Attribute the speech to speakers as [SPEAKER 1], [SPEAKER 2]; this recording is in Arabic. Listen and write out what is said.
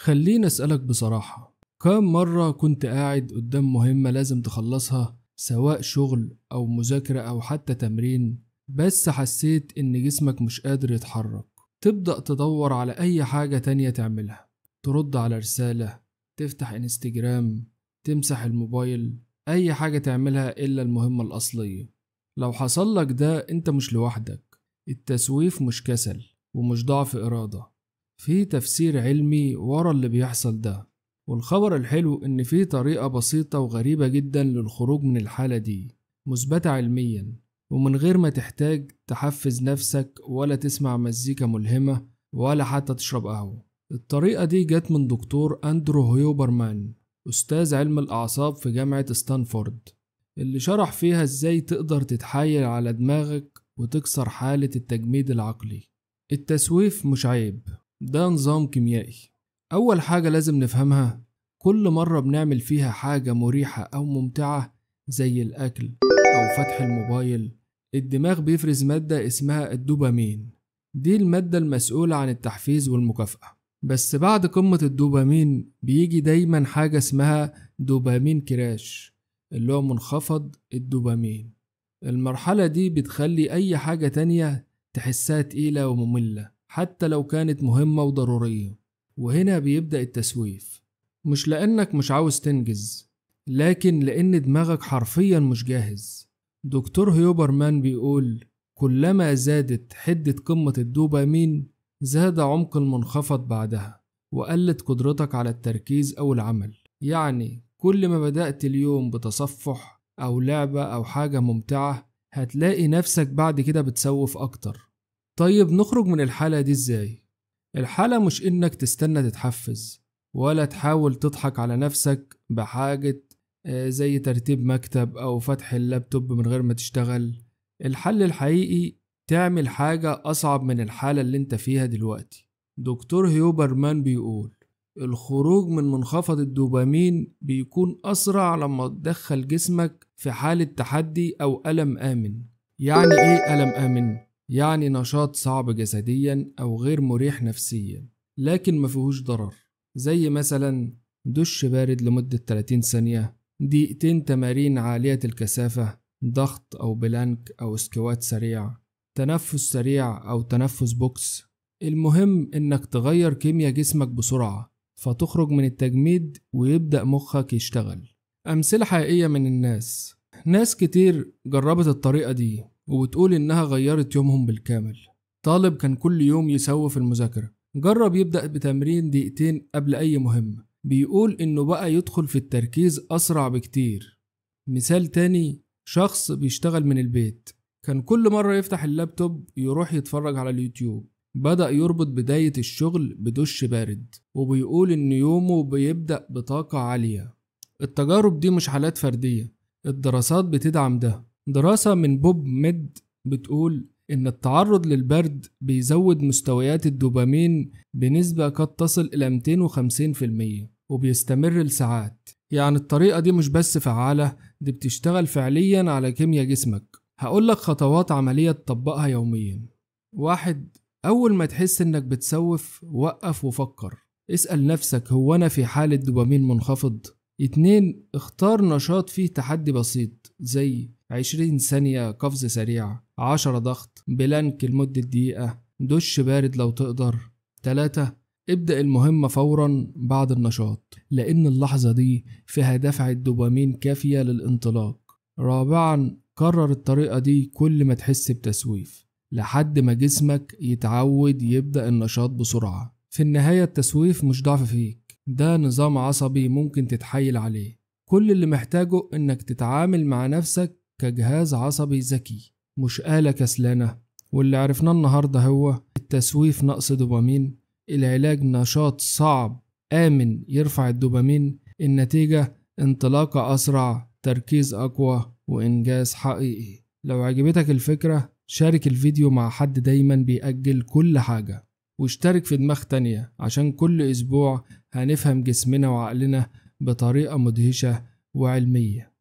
[SPEAKER 1] خليني أسألك بصراحة، كم مرة كنت قاعد قدام مهمة لازم تخلصها، سواء شغل أو مذاكرة أو حتى تمرين، بس حسيت إن جسمك مش قادر يتحرك؟ تبدأ تدور على أي حاجة تانية تعملها، ترد على رسالة، تفتح انستجرام، تمسح الموبايل، أي حاجة تعملها إلا المهمة الأصلية. لو حصل لك ده أنت مش لوحدك، التسويف مش كسل ومش ضعف إرادة، في تفسير علمي ورا اللي بيحصل ده. والخبر الحلو إن في طريقة بسيطة وغريبة جدا للخروج من الحالة دي، مثبتة علميا، ومن غير ما تحتاج تحفز نفسك ولا تسمع مزيكا ملهمة ولا حتى تشرب قهوة. الطريقة دي جت من دكتور أندرو هيوبرمان، أستاذ علم الأعصاب في جامعة ستانفورد، اللي شرح فيها إزاي تقدر تتحايل على دماغك وتكسر حالة التجميد العقلي. التسويف مش عيب، ده نظام كيميائي. أول حاجة لازم نفهمها، كل مرة بنعمل فيها حاجة مريحة أو ممتعة زي الأكل أو فتح الموبايل، الدماغ بيفرز مادة اسمها الدوبامين، دي المادة المسؤولة عن التحفيز والمكافأة. بس بعد قمة الدوبامين بيجي دايما حاجة اسمها دوبامين كراش، اللي هو منخفض الدوبامين. المرحلة دي بتخلي أي حاجة تانية تحسها تقيلة ومملة حتى لو كانت مهمة وضرورية. وهنا بيبدأ التسويف، مش لأنك مش عاوز تنجز، لكن لأن دماغك حرفيا مش جاهز. دكتور هيوبرمان بيقول كلما زادت حدة قمة الدوبامين زاد عمق المنخفض بعدها، وقلت قدرتك على التركيز أو العمل. يعني كل ما بدأت اليوم بتصفح أو لعبة أو حاجة ممتعة، هتلاقي نفسك بعد كده بتسوف أكتر. طيب نخرج من الحالة دي إزاي؟ الحالة مش إنك تستنى تتحفز، ولا تحاول تضحك على نفسك بحاجة زي ترتيب مكتب أو فتح اللابتوب من غير ما تشتغل. الحل الحقيقي تعمل حاجة أصعب من الحالة اللي انت فيها دلوقتي. دكتور هيوبرمان بيقول الخروج من منخفض الدوبامين بيكون أسرع لما تدخل جسمك في حالة تحدي أو ألم آمن. يعني إيه ألم آمن؟ يعني نشاط صعب جسديا أو غير مريح نفسيا لكن مفيهوش ضرر، زي مثلا دش بارد لمدة 30 ثانية، دقيقتين تمارين عالية الكثافة، ضغط أو بلانك أو سكوات سريع، تنفس سريع أو تنفس بوكس. المهم إنك تغير كيمياء جسمك بسرعة فتخرج من التجميد ويبدأ مخك يشتغل. أمثلة حقيقية من الناس، ناس كتير جربت الطريقة دي وبتقول إنها غيرت يومهم بالكامل. طالب كان كل يوم يسوي في المذاكرة، جرب يبدأ بتمرين دقيقتين قبل أي مهمة، بيقول إنه بقى يدخل في التركيز أسرع بكتير. مثال تاني، شخص بيشتغل من البيت، كان كل مرة يفتح اللابتوب يروح يتفرج على اليوتيوب، بدأ يربط بداية الشغل بدش بارد، وبيقول إن يومه بيبدأ بطاقة عالية. التجارب دي مش حالات فردية، الدراسات بتدعم ده. دراسة من بوب ميد بتقول إن التعرض للبرد بيزود مستويات الدوبامين بنسبة قد تصل إلى 250% وبيستمر لساعات. يعني الطريقة دي مش بس فعالة، دي بتشتغل فعليا على كيمياء جسمك. هقولك خطوات عملية تطبقها يوميا. 1. أول ما تحس إنك بتسوف وقف وفكر، اسأل نفسك هو أنا في حالة دوبامين منخفض؟ 2. اختار نشاط فيه تحدي بسيط زي 20 ثانية قفز سريع، 10 ضغط، بلانك لمدة دقيقة، دش بارد لو تقدر. 3. ابدأ المهمة فورا بعد النشاط، لأن اللحظة دي فيها دفع الدوبامين كافية للانطلاق. 4. كرر الطريقة دي كل ما تحس بتسويف لحد ما جسمك يتعود يبدأ النشاط بسرعة. في النهاية التسويف مش ضعف فيك، ده نظام عصبي ممكن تتحايل عليه. كل اللي محتاجه إنك تتعامل مع نفسك كجهاز عصبي ذكي مش آلة كسلانة. واللي عرفناه النهاردة هو التسويف نقص دوبامين، العلاج نشاط صعب آمن يرفع الدوبامين، النتيجة انطلاقة أسرع، تركيز أقوى، وإنجاز حقيقي. لو عجبتك الفكرة شارك الفيديو مع حد دايما بيأجل كل حاجة، واشترك في دماغ تانية عشان كل أسبوع هنفهم جسمنا وعقلنا بطريقة مدهشة وعلمية.